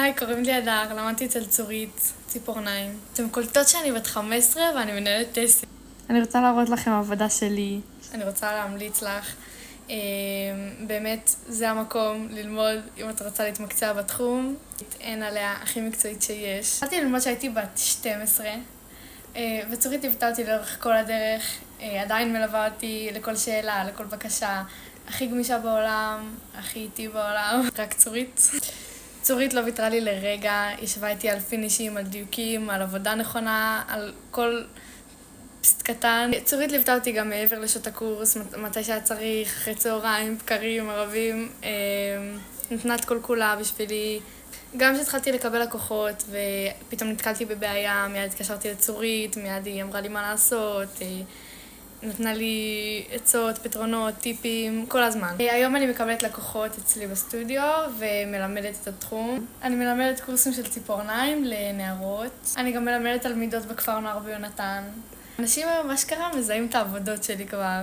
היי, קוראים לי הדר, למדתי אצל צורית, ציפורניים. אתם קולטות שאני בת 15 ואני מנהלת טסט. אני רוצה להראות לכם עבודה שלי. אני רוצה להמליץ לך. באמת, זה המקום ללמוד אם את רוצה להתמקצע בתחום. אין עליה הכי מקצועית שיש. התחלתי ללמוד שהייתי בת 12, וצורית ליוותה אותי לאורך כל הדרך. עדיין מלווה אותי לכל שאלה, לכל בקשה. הכי גמישה בעולם, הכי איטי בעולם. רק צורית. צורית לא ויתרה לי לרגע, ישבה איתי על פינישים, על דיוקים, על עבודה נכונה, על כל פסט קטן. צורית ליוותה אותי גם מעבר לשעות הקורס, מתי שהיה צריך, אחרי צהריים, בקרים, ערבים. נתנה את כל כולה בשבילי. גם כשהתחלתי לקבל לקוחות ופתאום נתקלתי בבעיה, מיד התקשרתי לצורית, מיד היא אמרה לי מה לעשות. נתנה לי עצות, פתרונות, טיפים, כל הזמן. היום אני מקבלת לקוחות אצלי בסטודיו ומלמדת את התחום. אני מלמדת קורסים של ציפורניים לנערות. אני גם מלמדת תלמידות בכפר נוער ביונתן. אנשים ממש קרה מזהים את העבודות שלי כבר.